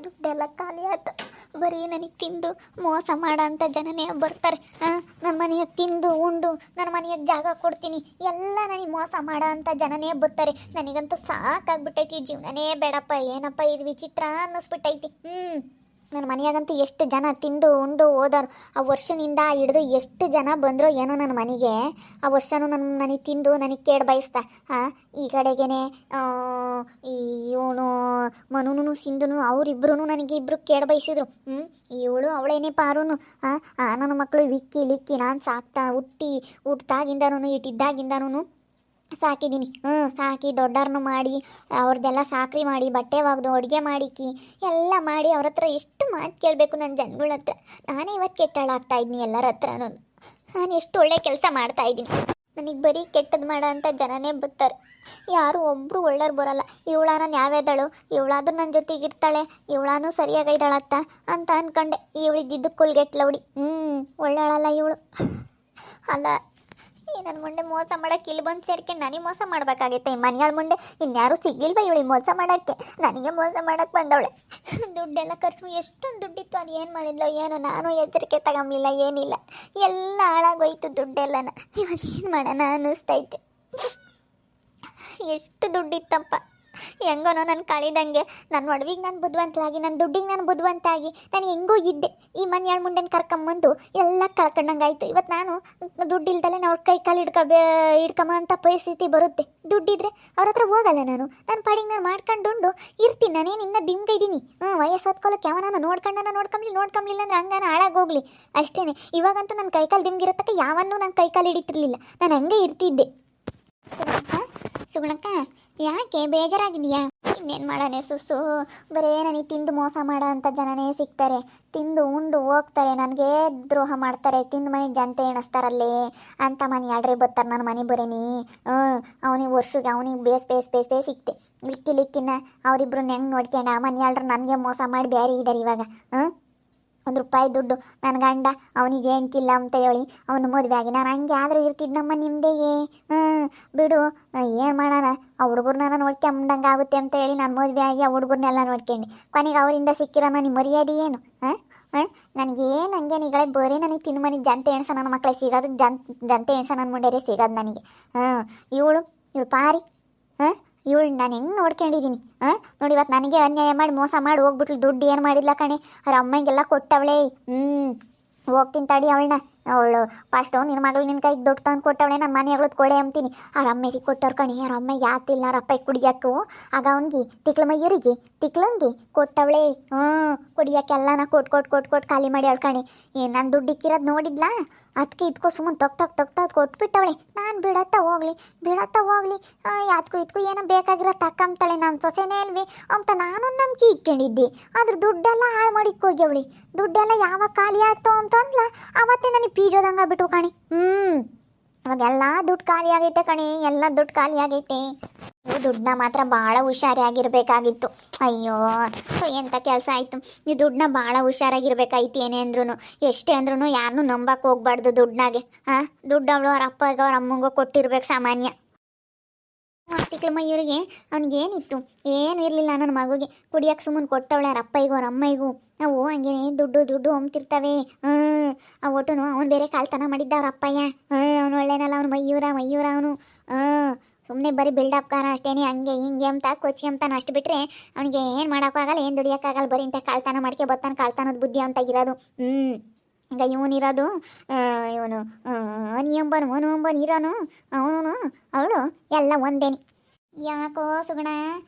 ದುಡ್ಡೆಲ್ಲ ಖಾಲಿ ಆಯ್ತು. ಬರೀ ನನಗೆ ತಿಂದು ಮೋಸ ಮಾಡೋಂಥ ಜನನೇ ಬರ್ತಾರೆ. ನನ್ನ ಮನೆಯಾಗ ತಿಂದು ಉಂಡು ನನ್ನ ಮನೆಯಾಗ ಜಾಗ ಕೊಡ್ತೀನಿ ಎಲ್ಲ ನನಗೆ ಮೋಸ ಮಾಡೋ ಅಂಥ ಜನನೇ ಬರ್ತಾರೆ. ನನಗಂತೂ ಸಾಕಾಗ್ಬಿಟ್ಟೈತಿ, ಜೀವನನೇ ಬೇಡಪ್ಪ, ಏನಪ್ಪ ಇದು ವಿಚಿತ್ರ ಅನ್ನಿಸ್ಬಿಟ್ಟೈತಿ. ನನ್ನ ಮನೆಯಾಗಂತೂ ಎಷ್ಟು ಜನ ತಿಂದು ಉಂಡು ಹೋದಾರು. ಆ ವರ್ಷನಿಂದ ಹಿಡಿದು ಎಷ್ಟು ಜನ ಬಂದರೂ ಏನೋ ನನ್ನ ಮನೆಗೆ ಆ ವರ್ಷನೂ ನನಗೆ ತಿಂದು ನನಗೆ ಕೇಡು ಬಯಸ್ತಾ. ಈ ಕಡೆಗೇನೆ ಇವನು ಮನುನು ಸಿಂಧುನು ಅವರಿಬ್ರು ನನಗೆ ಇಬ್ಬರು ಕೇಡು ಬಯಸಿದ್ರು. ಇವಳು ಅವಳೇನೆ ಪಾರುನು. ನನ್ನ ಮಕ್ಕಳು ವಿಕ್ಕಿ ಲಿಕ್ಕಿ ನಾನು ಹುಟ್ಟಿದಾಗಿಂದನೂ ಇಟ್ಟಿದ್ದಾಗಿಂದನೂ ಸಾಕಿದ್ದೀನಿ. ಸಾಕಿ ದೊಡ್ಡವ್ರನ್ನ ಮಾಡಿ ಅವ್ರದ್ದೆಲ್ಲ ಸಾಕ್ರಿ ಮಾಡಿ ಬಟ್ಟೆ ಒಗ್ದು ಅಡುಗೆ ಮಾಡಿಕ್ಕಿ ಎಲ್ಲ ಮಾಡಿ ಅವ್ರ ಹತ್ರ ಎಷ್ಟು ಮಾತು ಕೇಳಬೇಕು ನನ್ನ ಜನಗಳ ಹತ್ರ. ನಾನೇ ಇವತ್ತು ಕೆಟ್ಟಾಳಾಗ್ತಾ ಇದ್ದೀನಿ ಎಲ್ಲರ ಹತ್ರನೂ. ನಾನು ಎಷ್ಟು ಒಳ್ಳೆ ಕೆಲಸ ಮಾಡ್ತಾಯಿದ್ದೀನಿ. ನನಗೆ ಬರೀ ಕೆಟ್ಟದ್ದು ಮಾಡೋ ಅಂಥ ಜನನೇ ಬರ್ತಾರೆ, ಯಾರು ಒಬ್ಬರು ಒಳ್ಳೆಯವ್ರು ಬರೋಲ್ಲ. ಇವಳಾನು ಯಾವ್ಯಾದಳು, ಇವಳಾದ್ರೂ ನನ್ನ ಜೊತೆಗೆ ಇರ್ತಾಳೆ, ಇವಳಾನು ಸರಿಯಾಗೈದಾಳತ್ತ ಅಂತ ಅಂದ್ಕೊಂಡೆ. ಇವಳಿದ್ದಿದ್ದು ಕುಲ್ಗೆಟ್ಲವಡಿ. ಒಳ್ಳೆಯಳಲ್ಲ ಇವಳು. ಅಲ್ಲ, ನನ್ನ ಮುಂದೆ ಮೋಸ ಮಾಡೋಕ್ಕೆ ಇಲ್ಲಿ ಬಂದು ಸೇರ್ಕೊಂಡು ನನಗೆ ಮೋಸ ಮಾಡಬೇಕಾಗೈತೆ. ಈ ಮನೆಯಾಳ ಮುಂದೆ ಇನ್ಯಾರೂ ಸಿಗ್ಲಿಲ್ವ ಇವಳಿಗೆ ಮೋಸ ಮಾಡೋಕ್ಕೆ? ನನಗೆ ಮೋಸ ಮಾಡೋಕ್ಕೆ ಬಂದವಳೆ. ದುಡ್ಡೆಲ್ಲ ಖರ್ಚು, ಎಷ್ಟೊಂದು ದುಡ್ಡಿತ್ತು, ಅದು ಏನು ಮಾಡಿದ್ಲೋ ಏನೋ, ನಾನು ಎಚ್ಚರಿಕೆ ತಗೊಂಬಿಲ್ಲ, ಏನಿಲ್ಲ, ಎಲ್ಲ ಹಾಳಾಗೋಯ್ತು ದುಡ್ಡೆಲ್ಲನ. ಇವಾಗ ಏನು ಮಾಡೋಣ ಅನ್ನಿಸ್ತೈತೆ. ಎಷ್ಟು ದುಡ್ಡಿತ್ತಪ್ಪ, ಹೆಂಗೋನೋ ನಾನು ಕಳಿದಂಗೆ ನನ್ನ ಒಡವಿಗೆ ನಾನು ಬುದ್ಧಿವಂತಲಾಗಿ, ನನ್ನ ದುಡ್ಡಿಗೆ ನಾನು ಬುದ್ಧಿವಂತಾಗಿ ನಾನು ಹೆಂಗೋ ಇದ್ದೆ. ಈ ಮನೆಯಾಳ ಮುಂಡೆನ ಕರ್ಕೊಂಬಂದು ಎಲ್ಲ ಕಳ್ಕೊಂಡಂಗಾಯ್ತು. ಇವತ್ತು ನಾನು ದುಡ್ಡು ಇಲ್ದಲೆ ನಾವು ಕೈ ಕಾಲು ಹಿಡ್ಕೊಂಬ ಅಂತ ಪರಿಸ್ಥಿತಿ ಬರುತ್ತೆ. ದುಡ್ಡಿದ್ರೆ ಅವ್ರ ಹತ್ರ ಹೋಗಲ್ಲ. ನಾನು ಪಾಡಿಗೆ ನಾನು ಮಾಡ್ಕೊಂಡು ಇರ್ತೀನಿ. ನಾನೇನು ಇನ್ನೂ ದಿಂಗೈದ್ದೀನಿ. ವಯಸ್ಸು ಹೊತ್ಕೊಳ್ಳೋಕೆ ಯಾವನ ನೋಡ್ಕೊಂಬ್ಲಿಲ್ಲ ಅಂದ್ರೆ ಹಂಗಾನ ಹಾಳಾಗೋಗ್ಲಿ ಅಷ್ಟೇ. ಇವಾಗಂತೂ ನನ್ನ ಕೈಕಾಲು ದಿಂಗಿರತ್ತಕ್ಕೆ ಯಾವನ್ನೂ ನಾನು ಕೈಕಾಲು ಹಿಡಿತಿರ್ಲಿಲ್ಲ, ನಾನು ಹಂಗೆ ಇರ್ತಿದ್ದೆ. ಸುಗುಣಕ್ಕ ಯಾಕೆ ಬೇಜಾರಾಗಿದೆಯಾ? ಇನ್ನೇನು ಮಾಡೋಣ ಸುಸ್ಸು, ಬರೇ ನನಗೆ ತಿಂದು ಮೋಸ ಮಾಡೋ ಅಂಥ ಜನನೇ ಸಿಗ್ತಾರೆ. ತಿಂದು ಉಂಡು ಹೋಗ್ತಾರೆ, ನನಗೆ ದ್ರೋಹ ಮಾಡ್ತಾರೆ, ತಿಂದು ಮನೆಗೆ ಜನತೆ ಎಣಿಸ್ತಾರಲ್ಲೇ ಅಂತ ಮನೆ ಆಡ್ರೆ ಬರ್ತಾರೆ ನನ್ನ ಮನೆ ಬರೀನಿ. ಅವನಿಗೆ ವರ್ಷಕ್ಕೆ ಅವನಿಗೆ ಬೇಸ್ ಸಿಕ್ತೆ. ಲಿಕ್ಕಿನ ಅವರಿಬ್ರು ಹೆಂಗೆ ನೋಡ್ಕೊಂಡು ಆ ಮನೆ ಆಡ್ರೆ ನನಗೆ ಮೋಸ ಮಾಡಿ ಬೇರೆ ಇದ್ದಾರೆ ಇವಾಗ. ₹1 ದುಡ್ಡು ನನ್ನ ಗಂಡ ಅವನಿಗೆ ಹೆಂಡ್ತಿಲ್ಲ ಅಂತ ಹೇಳಿ ಅವನು ಮದುವೆ ಆಗಿ ನಾನು ಹಂಗೆ ಆದರೂ ಇರ್ತಿದ್ನಮ್ಮ ನಿಮ್ಮದೇಗೆ. ಬಿಡು, ಏನು ಮಾಡೋಣ, ಆ ಹುಡುಗರನ್ನ ನೋಡ್ಕೊಂಬಂಗೆ ಆಗುತ್ತೆ ಅಂತ ಹೇಳಿ ನಾನು ಮದುವೆ ಆಗಿ ಆ ಹುಡುಗರನ್ನೆಲ್ಲ ನೋಡ್ಕೊಂಡು ಕೊನೆಗೆ ಅವರಿಂದ ಸಿಕ್ಕಿರೋ ನನಗೆ ಮರ್ಯಾದೆ ಏನು? ನನಗೇನು ಹಂಗೇನಿಗಳೇ ಬರೀ ನನಗೆ ತಿನ್ನು ಮನೆಗೆ ಜನತೆ ಎಣ್ಸ ನನ್ನ ಮಕ್ಕಳಿಗೆ ಸಿಗೋದು, ಜನತೆ ಎಣ್ಸ ನನ್ನ ಮುಂಡೆರೇ ಸಿಗೋದು ನನಗೆ. ಇವಳು ಪಾರಿ, ಇವಳು ನಾನು ಹೆಂಗೆ ನೋಡ್ಕೊಂಡಿದ್ದೀನಿ. ನೋಡಿ ಇವತ್ತು ನನಗೆ ಅನ್ಯಾಯ ಮಾಡಿ ಮೋಸ ಮಾಡಿ ಹೋಗ್ಬಿಟ್ಲು. ದುಡ್ಡು ಏನು ಮಾಡಿಲ್ಲ ಕಣೆ, ಅವ್ರ ಅಮ್ಮಂಗೆಲ್ಲ ಕೊಟ್ಟವಳೆ. ಹೋಗ್ತೀನಿ ತಡಿ ಅವಳು ಫಸ್ಟು ನಿನ್ನ ಮಗಳು ನಿನ್ನ ಕೈಗೆ ದುಡ್ಡು ತಂದು ಕೊಟ್ಟವಳೆ, ನನ್ನ ಮನೆಗಳದ್ದು ಕೊಡೆ ಅಂತೀನಿ. ಅವ್ರ ಅಮ್ಮಗೆ ಕೊಟ್ಟವ್ರು ಕಣಿ, ಅವ್ರ ಅಮ್ಮ ಯಾತಿಲ್ಲ ಅವ್ರ ಅಪ್ಪ ಕುಡಿಯೋಕ್ಕೂ. ಆಗ ಅವನಿಗೆ ತಿಕ್ಲಂಗೆ ಕೊಟ್ಟವಳೆ. ಕುಡಿಯೋಕ್ಕೆಲ್ಲ ನಾ ಕೊಟ್ಟು ಖಾಲಿ ಮಾಡಿ ಅವಳು ಕಣಿ. ನಾನು ದುಡ್ಡು ಇಕ್ಕಿರೋದು ನೋಡಿದ್ಲಾ, ಅದಕ್ಕೆ ಇದ್ಕೋ ಸುಮ್ಮನೆ ತೊಗ್ತಾ ಕೊಟ್ಬಿಟ್ಟವಳೆ. ನಾನು ಬಿಡತ್ತಾ ಹೋಗ್ಲಿ ಯಾತ್ಗೂ ಏನೋ ಬೇಕಾಗಿರೋ ತಕ್ಕಂತಾಳೆ, ನಾನು ಸೊಸೆನೇ ಅಲ್ವಿ ಅಂತ ನಾನು ನಂಬಿಕೆ ಇಟ್ಕೊಂಡಿದ್ದೆ. ಆದ್ರೆ ದುಡ್ಡೆಲ್ಲ ಹಾಳು ಮಾಡಿಕ್ಕೆ ಹೋಗ್ಯವಳಿ. ದುಡ್ಡೆಲ್ಲ ಯಾವಾಗ ಖಾಲಿ ಆಗ್ತೋ ಅಂತಂದ್ಲ ಅವತ್ತೇ ನನಗೆ ಪೀಜೋದಂಗೆ ಬಿಟ್ಟು ಕಣಿ. ಅವಾಗೆಲ್ಲ ದುಡ್ಡು ಖಾಲಿ ಆಗೈತೆ ಕಣಿ, ಎಲ್ಲ ದುಡ್ಡು ಖಾಲಿ ಆಗೈತೆ. ದುಡ್ಡನ್ನ ಮಾತ್ರ ಭಾಳ ಹುಷಾರಾಗಿರ್ಬೇಕಾಗಿತ್ತು. ಅಯ್ಯೋ ಎಂಥ ಕೆಲಸ ಆಯಿತು. ಈ ದುಡ್ಡನ್ನ ಭಾಳ ಹುಷಾರಾಗಿರ್ಬೇಕಾಯ್ತು. ಏನೇ ಅಂದ್ರೂ ಎಷ್ಟೇ ಅಂದ್ರೂ ಯಾರನ್ನೂ ನಂಬಕ್ಕೆ ಹೋಗ್ಬಾರ್ದು ದುಡ್ಡನಾಗೆ. ದುಡ್ಡು ಅವಳು ಅವ್ರ ಅಪ್ಪಗೆ ಅವ್ರ ಅಮ್ಮಂಗೋ ಕೊಟ್ಟಿರ್ಬೇಕು ಸಾಮಾನ್ಯ. ತಿಕ್ಲಮ್ಮ ಇವರಿಗೆ ಅವ್ನಿಗೇನಿತ್ತು, ಏನು ಇರಲಿಲ್ಲ. ನನ್ನ ಮಗುಗೆ ಕುಡಿಯೋಕೆ ಸುಮ್ಮನೆ ಕೊಟ್ಟವಳೆ ಅವ್ರ ಅಪ್ಪಯಿಗೂ ಅವ್ರ ಅಮ್ಮಯಿಗೂ. ಅವು ಹಂಗೇನೆ ದುಡ್ಡು ಹೊಮ್ತಿರ್ತವೆ. ಆ ಒಟ್ಟುನು ಅವ್ನು ಬೇರೆ ಕಾಳ್ತನ ಮಾಡಿದ್ದ ಅವ್ರ ಅಪ್ಪಯ್ಯ. ಅವನು ಒಳ್ಳೆನಲ್ಲ, ಅವನು ಮಯೂರ ಅವನು. ಸುಮ್ಮನೆ ಬರೀ ಬಿಲ್ಡಪ್ಕಾರ ಅಷ್ಟೇನೆ, ಹಂಗೆ ಹಿಂಗೆ ಅಂತ ಕೊಚ್ಚಿ ಅಂತಾನೆ ಅಷ್ಟು ಬಿಟ್ಟರೆ ಅವನಿಗೆ ಏನು ಮಾಡೋಕ್ಕಾಗಲ್ಲ, ಏನು ದುಡಿಯೋಕ್ಕಾಗಲ್ಲ. ಬರೀ ಇಂಥ ಕಾಳ್ತನ ಮಾಡ್ಕೆ ಬರ್ತಾನೆ, ಕಾಳ್ತನದ ಬುದ್ಧಿ ಅಂತಾಗಿರೋದು. ಈಗ ಇವನಿರೋದು ಇವನು ಮನು ಇರೋನು ಅವನು ಅವಳು ಎಲ್ಲ ಒಂದೇನಿ. ಯಾಕೋ ಸುಗುಣ,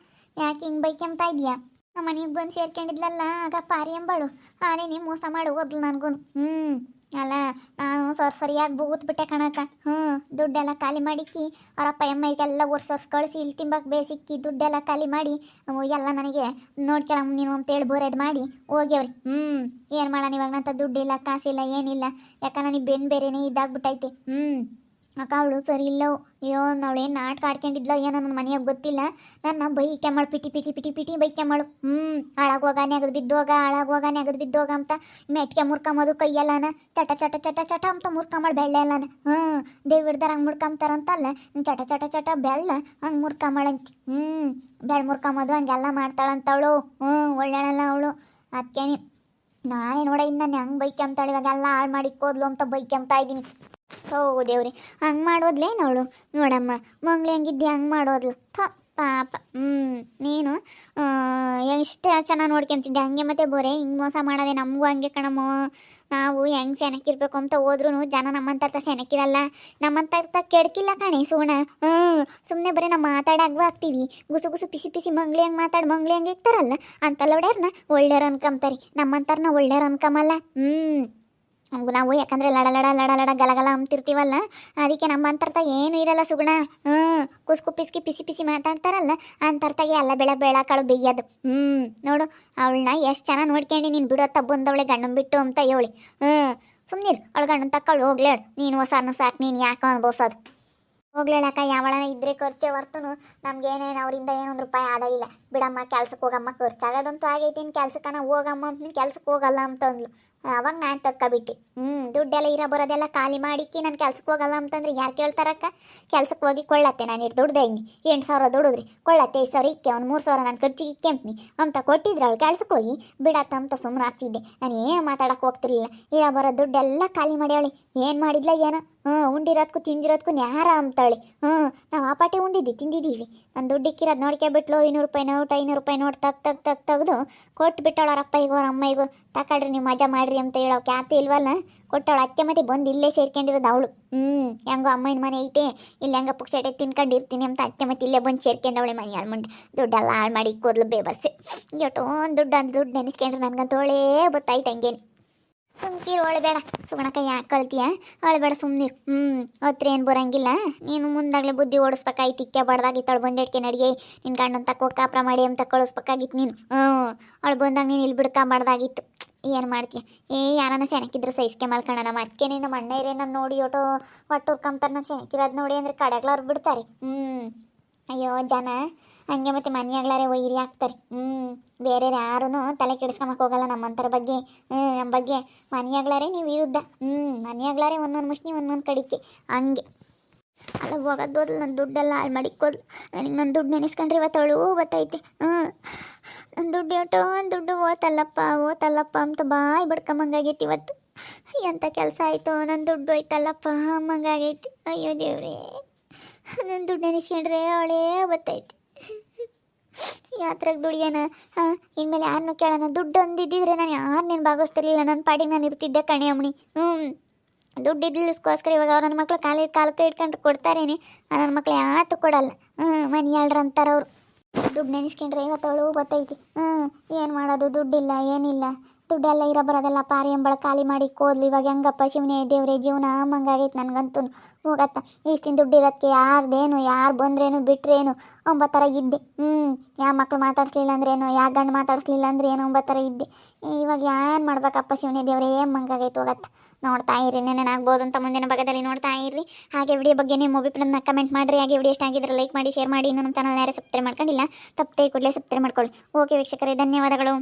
ಯಾಕೆ ಹಿಂಗೆ ಬೈಕೆಂಬ್ತಾ ಇದೆಯಾ? ನಮ್ಮ ಮನೆಗೆ ಬಂದು ಸೇರ್ಕೊಂಡಿದ್ಲಲ್ಲ ಆಗ ಪಾರಿ ಎಂಬಳು, ಆನೇನೆ ಮೋಸ ಮಾಡಿ ಹೋದ್ಲು ನನಗೂ. ಅಲ್ಲ ನಾನು ಸರಿಯಾಗಿ ಬೂತ್ಬಿಟ್ಟೆ ಕಣಕ್ಕ. ದುಡ್ಡೆಲ್ಲ ಖಾಲಿ ಮಾಡಿಕ್ಕಿ ಅವರಪ್ಪ ಅಮ್ಮಗೆಲ್ಲ ಒರ್ಸೊರ್ಸ್ ಕಳಿಸಿ ಇಲ್ಲಿ ತಿಂಬಕ್ಕೆ ಬೇಸಿಕ್ಕಿ ದುಡ್ಡೆಲ್ಲ ಖಾಲಿ ಮಾಡಿ ಎಲ್ಲ ನನಗೆ ನೋಡ್ಕೊಳಮ್ಮ ನೀನು ಅಂತೇಳಿ ಬೋರೆದು ಮಾಡಿ ಹೋಗ್ಯವ್ರಿ. ಏನು ಮಾಡೋಣ ಇವಾಗ ನಂತ ದುಡ್ಡಿಲ್ಲ, ಕಾಸಿಲ್ಲ, ಏನಿಲ್ಲ. ಯಾಕೆ ನನಗೆ ಬೇರೆನೇ ಇದಾಗ್ಬಿಟ್ಟೈತೆ. ಅಕ್ಕ ಅವಳು ಸರಿ ಇಲ್ಲವು. ಅಯ್ಯೋ ಅವಳೇನು ನಾಟಕ ಆಡ್ಕೊಂಡಿದ್ಲ ಏನೋ ನನ್ನ ಮನೆಯಾಗ ಗೊತ್ತಿಲ್ಲ. ನನ್ನ ಬೈಕೆ ಮಾಡು ಪಿಟಿ ಪಿಟಿ ಪಿಟಿ ಪಿಟಿ ಬೈಕೆ ಮಾಡು. ಹಾಳಾಗುವಾಗ ನೆಗದು ಬಿದ್ದೋಗ ಹಾಳಾಗುವಾಗ ನೆಗದು ಬಿದ್ದೋಗ ಅಂತ ಮೆಟ್ಕೆ ಮುರ್ಕೊಂಬೋದು ಕೈಯಲ್ಲನ ಚಟ ಚಟ ಚಟ ಚಟ ಅಂತ ಮುರ್ಕೊಂಬಳು ಬೆಳ್ಳೆ ಎಲ್ಲನ. ದೇವಿಡ್ದಾರ ಹಂಗೆ ಮುರ್ಕೊಂತಾರಂತಲ್ಲ ಚಟ ಚಟ ಚಟ ಬೆಳ್ಳ ಹಂಗೆ ಮುರ್ಕೊಂಬಳಂತಿ. ಬೆಳ್ಳ ಮುರ್ಕೊಂಬೋದು ಹಂಗೆಲ್ಲ ಮಾಡ್ತಾಳಂತವಳು. ಒಳ್ಳೆಳಲ್ಲ ಅವಳು. ಅದಕ್ಕೇನೆ ನಾನೇ ನೋಡ ಇನ್ನು ನಾನು ಹೆಂಗೆ ಬೈಕೆಂಬ್ತಾಳೆ ಇವಾಗೆಲ್ಲ ಹಾಳು ಮಾಡಿ ಕೋದ್ಲು ಅಂತ ಬೈಕೆಂಬ್ತಾ ಇದ್ದೀನಿ. ಓ ದೇವ್ರಿ ಹಂಗೆ ಮಾಡೋದ್ಲೇನು ಅವಳು ನೋಡಮ್ಮ ಮಂಗ್ಳು ಹೆಂಗಿದ್ದೆ ಹಂಗೆ ಮಾಡೋದ್ಲು ಪಾಪ. ನೀನು ಎಷ್ಟು ಚೆನ್ನಾಗಿ ನೋಡ್ಕೊಂತಿದ್ದೆ ಹಂಗೆ ಮತ್ತೆ ಬೋರೆ ಹಿಂಗೆ ಮೋಸ ಮಾಡೋದೆ ನಮಗೂ ಹಂಗೆ ಕಣಮ್ಮೋ. ನಾವು ಹೆಂಗೆ ಸೆನಕ್ಕಿರ್ಬೇಕು ಅಂತ ಹೋದ್ರೂ ಜನ ನಮ್ಮಂತ ಸೆನಕ್ಕಿರಲ್ಲ, ನಮ್ಮಂತ ಕೆಡ್ಕಿಲ್ಲ ಕಣೆ ಸುಗುಣ. ಸುಮ್ಮನೆ ಬರೀ ನಾವು ಮಾತಾಡಾಗ್ವ ಆಗ್ತೀವಿ. ಗುಸು ಗುಸು ಪಿಸಿ ಪಿಸಿ ಮಂಗ್ಳಿ ಹೆಂಗೆ ಮಾತಾಡಿ ಮಂಗ್ಳಿ ಹೆಂಗೆ ಇರ್ತಾರಲ್ಲ ಅಂತಲ್ಲ ಹೊಡ್ಯಾರನ್ನ ಒಳ್ಳೆಯವ್ರು ಅನ್ಕೊಂತಾರೆ, ನಮ್ಮಂತಾರನ್ನ ಒಳ್ಳೆಯವ್ರು ಅನ್ಕೊಂಬಲ್ಲ. ನಾವು ಯಾಕಂದರೆ ಲಡ ಲಡ ಲಡ ಲಡ ಗಲಗಲ ಅಂತಿರ್ತೀವಲ್ಲ ಅದಕ್ಕೆ ನಮ್ಮ ಅಂತರ್ತಾಗ ಏನು ಇರಲ್ಲ ಸುಗುಣ. ಕುಸ್ಕು ಪಿಸ್ಕಿ ಪಿಸಿ ಪಿಸಿ ಮಾತಾಡ್ತಾರಲ್ಲ ಅಂತರ್ತಾಗೆ ಎಲ್ಲ ಬೆಳೆ ಬೇಳಕಾಳು ಬೇಯ್ಯೋದು. ನೋಡು ಅವಳನ್ನ ಎಷ್ಟು ಚೆನ್ನಾಗಿ ನೋಡ್ಕೊಂಡು ನೀನು ಬಿಡೋತ್ತ ಬಂದವಳೆ ಗಂಡನ ಬಿಟ್ಟು ಅಂತ ಹೇಳಿ. ಸುಮ್ಮನಿರು ಅವಳು ಗಂಡನ ತಕ್ಕಳು ಹೋಗ್ಲೇಳು. ನೀನು ಹೊಸಾನು ಸಾಕು, ನೀನು ಯಾಕೆ ಅನ್ಬೋಸೋದು ಹೋಗ್ಲೇಳಕ್ಕ. ಯಾವಳನ ಇದ್ರೆ ಖರ್ಚೆ ಹೊರ್ತನು ನಮ್ಗೇನೇನು ಅವರಿಂದ ಏನೊಂದು ರೂಪಾಯಿ ಆದ ಇಲ್ಲ. ಬಿಡಮ್ಮ ಕೆಲ್ಸಕ್ಕೆ ಹೋಗಮ್ಮ, ಖರ್ಚಾಗೋದಂತೂ ಆಗೈತಿ. ಇನ್ನು ಕೆಲ್ಸಕ್ಕನ ಹೋಗಮ್ಮ ಅಂತ ನೀನು ಕೆಲ್ಸಕ್ಕೆ ಹೋಗಲ್ಲ ಅಂತಂದ್ಲು. ಅವಾಗ ನಾನು ತಕ್ಕಬಿಟ್ಟು ದುಡ್ಡೆಲ್ಲ ಇರೋ ಬರೋದೆಲ್ಲ ಖಾಲಿ ಮಾಡಿಕ್ಕಿ ನಾನು ಕೆಲ್ಸಕ್ಕೆ ಹೋಗಲ್ಲ ಅಂತಂದ್ರೆ ಯಾರು ಕೇಳ್ತಾರಕ್ಕ. ಕೆಲ್ಸಕ್ಕೆ ಹೋಗಿ ಕೊಳ್ಳತ್ತೆ ನಾನು ಇಟ್ಟು ದುಡ್ದು ಹಿಂಗೆ 8,000 ದುಡಿದ್ರಿ ಕೊಳ್ಳತ್ತೆ 5,000 ಇಕ್ಕೆ ಒಂದು 3,000 ನಾನು ಖರ್ಚಿಗೆ ಇಕ್ಕೆಂಪ್ನಿ ಅಂತ ಕೊಟ್ಟಿದ್ರೆ ಅವಳು ಕೆಲ್ಸಕ್ಕೆ ಹೋಗಿ ಬಿಡತ್ತ ಅಂತ ಸುಮ್ಮನೆ ಆಗ್ತಿದ್ದೆ. ನಾನು ಏನು ಮಾತಾಡಕ್ಕೆ ಹೋಗ್ತಿರ್ಲಿಲ್ಲ. ಇರೋ ಬರೋ ದುಡ್ಡೆಲ್ಲ ಖಾಲಿ ಮಾಡ್ಯಾವಳಿ. ಏನು ಮಾಡಿದ್ಲ ಏನೋ ಉಂಡಿರೋದಕ್ಕೂ ತಿಂದಿರೋದಕ್ಕೂ ನ್ಯಾರ ಅಂತಾಳೆ. ನಾವು ಆ ಪಾಟಿ ಉಂಡಿದ್ದಿ ತಿಂದಿದ್ದೀವಿ. ನಾನು ದುಡ್ಡಿಕ್ಕಿರೋದು ನೋಡ್ಕೊಬಿಟ್ಲು. 200 ರೂಪಾಯಿ ನೋಟ್ 500 ರೂಪಾಯಿ ನೋಟ್ ತೆಗ್ದು ಕೊಟ್ಟು ಬಿಟ್ಟವಳು ಅವ್ರ ಅಪ್ಪಯಿಗೂ ಅವ್ರ ಅಮ್ಮಯಿಗೂ. ತಕೊಳ್ರಿ ನೀವು ಮಜಾ ಮಾಡಿರಿ ಅಂತ ಹೇಳೋ ಕ್ಯಾತಿ ಇಲ್ವಲ್ಲ ಕೊಟ್ಟವಳು. ಅತ್ತೆ ಮತ್ತೆ ಬಂದು ಇಲ್ಲೇ ಸೇರ್ಕೊಂಡಿರೋದು ಅವಳು. ಹೆಂಗೋ ಅಮ್ಮನ ಮನೆ ಐತೆ ಇಲ್ಲಿ ಹೆಂಗ ಪುಕ್ಸಟೆ ತಿನ್ಕೊಂಡಿರ್ತೀನಿ ಅಂತ ಅತ್ತೆ ಮತ್ತೆ ಇಲ್ಲೇ ಬಂದು ಸೇರ್ಕೊಂಡವಳೆ. ಮನೆ ಹಾಳ್ಮಂಡು ದುಡ್ಡೆಲ್ಲ ಹಾಳು ಮಾಡಿ ಕೂದಲು ಬೇಬಸ್ಸೆ. ಎಷ್ಟೋ ದುಡ್ಡು ನೆನೆಸ್ಕೊಂಡ್ರೆ ನನಗಂತೂ ಒಳ್ಳೆ ಗೊತ್ತಾಯ್ತು ಹಂಗೇನೆ. ಸುಮ್ಕೀರು ಒಳಬೇಡ ಸುಗಣಕ್ಕ, ಯಾಕೆ ಕಳ್ತೀಯ ಅಳಬೇಡ ಸುಮ್ಮನಿರು. ಹತ್ರ ಏನು ಬರೋಂಗಿಲ್ಲ. ನೀನು ಮುಂದಾಗಲೇ ಬುದ್ಧಿ ಓಡಿಸ್ಬೇಕಾಯ್ತು. ಇಕ್ಕೆ ಬಡ್ದಾಗಿತ್ತು ಬಂದೇಟ್ಕೆ ನಡಿಗೆ ನಿನ್ನ ಗಂಡನ ತಕ್ಕೋ ಕಾಪ್ರ ಮಾಡಿ ಅಂತ ಕಳಿಸ್ಬೇಕಾಗಿತ್ತು ನೀನು. ಅವಳು ಬಂದಾಗ ನೀನು ಇಲ್ಲಿ ಬಿಡ್ಕೊಂಬಾರ್ದಾಗಿತ್ತು. ಏನು ಮಾಡ್ತೀಯ ಯಾರನ್ನ ಸೆನಕಿದ್ರೆ ಸೈಸ್ಕೆ ಮಲ್ಕೊಳ್ಳೋಣ. ಮತ್ತೆ ನೀನು ಮಣ್ಣ ಇರೇ ನಾನು ನೋಡಿ ಒಟ್ಟು ಹೊಟ್ಟು ಹುರ್ಕೊಂತಾರೆ. ನಾನು ಸೆನಕಿರೋದು ನೋಡಿ ಅಂದರೆ ಕಡೆಗ್ಲವ್ರು ಬಿಡ್ತಾರೆ. ಅಯ್ಯೋ ಜನ ಹಂಗೆ ಮತ್ತೆ ಮನೆಯಾಗ್ಲಾರೆ ಒಯ್ರಿ ಹಾಕ್ತಾರೆ. ಬೇರೆ ಯಾರೂ ತಲೆ ಕೆಡಿಸ್ಕೊಂಬಕ್ಕೆ ಹೋಗಲ್ಲ ನಮ್ಮಂತರ ಬಗ್ಗೆ. ನಮ್ಮ ಬಗ್ಗೆ ಮನೆಯಾಗ್ಲಾರೆ ನೀವು ವಿರುದ್ಧ. ಮನೆಯಾಗ್ಲಾರೆ ಒಂದೊಂದು ಮುಷ್ಣಿ ಒಂದೊಂದು ಕಡಿಕೆ ಹಂಗೆ. ಅಲ್ಲ ಹೋಗೋದು ನನ್ನ ದುಡ್ಡೆಲ್ಲ ಹಾಳು ಮಾಡಿಕ್ಕೋದು. ನನಗೆ ನನ್ನ ದುಡ್ಡು ನೆನೆಸ್ಕೊಂಡ್ರೆ ಇವತ್ತು ಅವಳು ಗೊತ್ತೈತೆ. ನನ್ನ ದುಡ್ಡು ಓತಲ್ಲಪ್ಪ ಅಂತ ಬಾಯಿ ಬಡ್ಕೊಂಬಂಗಾಗೈತಿ ಇವತ್ತು. ಎಂಥ ಕೆಲಸ ಆಯಿತು, ನನ್ನ ದುಡ್ಡು ಹೋಯ್ತಲ್ಲಪ್ಪ ಅಮ್ಮಂಗಾಗೈತಿ. ಅಯ್ಯೋ ದೇವ್ರೇ, ನನ್ನ ದುಡ್ಡು ನೆನೆಸ್ಕೊಂಡ್ರೆ ಅವಳೇ ಗೊತ್ತೈತಿ. ಯಾತ್ರೆಗೆ ದುಡಿಯೋಣ. ಇನ್ಮೇಲೆ ಯಾರನ್ನೂ ಕೇಳೋಣ. ದುಡ್ಡು ಒಂದಿದ್ದಿದ್ರೆ ನಾನು ಯಾರನ್ನೇನು ಭಾಗವಹಿಸ್ತಿರ್ಲಿಲ್ಲ. ನನ್ನ ಪಾಡಿಗೆ ನಾನು ಇರ್ತಿದ್ದೆ ಕಣೆ ಅಮ್ಮಣಿ. ದುಡ್ಡು ಇದ್ಲಿಸ್ಕೋಸ್ಕರ ಇವಾಗ ಅವ್ರು ನನ್ನ ಮಕ್ಳು ಕಾಲಕ್ಕೆ ಇಟ್ಕೊಂಡ್ರೆ ಕೊಡ್ತಾರೇನೆ. ನನ್ನ ಮಕ್ಳು ಯಾತು ಕೊಡಲ್ಲ. ಮನೆಯಾಳ್ರು ಅಂತಾರೆ ಅವರು. ದುಡ್ಡು ನೆನೆಸ್ಕೊಂಡ್ರೆ ಇವತ್ತವಳು ಗೊತ್ತೈತಿ. ಏನು ಮಾಡೋದು, ದುಡ್ಡಿಲ್ಲ ಏನಿಲ್ಲ. ದುಡ್ಡೆಲ್ಲ ಇರೋ ಬರೋದೆಲ್ಲ ಪಾರಿ ಎಂಬಳ ಖಾಲಿ ಮಾಡಿ ಕೋದ್ಲು. ಇವಾಗ ಹೆಂಗಪ್ಪ ಶಿವನೇ ದೇವ್ರೆ ಜೀವನ ಮಂಗಾಗೈತೆ ನನಗಂತೂ. ಹೋಗತ್ತ ಈಸ್ತಿನ ದುಡ್ಡು ಇರೋದಕ್ಕೆ ಯಾರ್ದೇನು ಯಾರು ಬಂದ್ರೇನು ಬಿಟ್ರೇನು ಒಂಬತ್ತರ ಇದ್ದೆ. ಯಾವ ಮಕ್ಳು ಮಾತಾಡ್ಸ್ಲಿಲ್ಲ ಅಂದ್ರೇನು, ಯಾವ ಗಂಡು ಮಾತಾಡಿಸ್ಲಿಲ್ಲ ಅಂದ್ರೆ ಏನು ಒಂಬತ್ತರ ಇದ್ದೆ. ಇವಾಗ ಏನು ಮಾಡ್ಬೇಕಪ್ಪ ಶಿವನೇ ದೇವ್ರೆ ಮಂಗಾಗೈತೆ. ಹೋಗತ್ತ ನೋಡ್ತಾ ಇರಿ, ನೆನೆನಾಗ್ಬೋದು ಅಂತ ಮುಂದಿನ ಭಾಗದಲ್ಲಿ ನೋಡ್ತಾ ಇರ್ರಿ. ಹಾಗೆ ವಿಡಿಯೋ ಬಗ್ಗೆ ನಿಮ್ಮ ಒಪಿನಿಯನ್ನ ಕಮೆಂಟ್ ಮಾಡಿರಿ. ಹಾಗೆ ವಿಡಿಯೋ ಇಷ್ಟ ಆಗಿದ್ರೆ ಲೈಕ್ ಮಾಡಿ, ಶೇರ್ ಮಾಡಿ. ಇನ್ನು ನಮ್ಮ ಚಾನಲ್ ಯಾರೇ ಸಬ್ಸ್ಕ್ರೈಬ್ ಮಾಡ್ಕೊಂಡಿಲ್ಲ ತಪ್ಪದೆ ಕೂಡಲೇ ಸಬ್ಸ್ಕ್ರೈಬ್ ಮಾಡ್ಕೊಳ್ಳಿ. ಓಕೆ ವೀಕ್ಷಕರೇ, ಧನ್ಯವಾದಗಳು.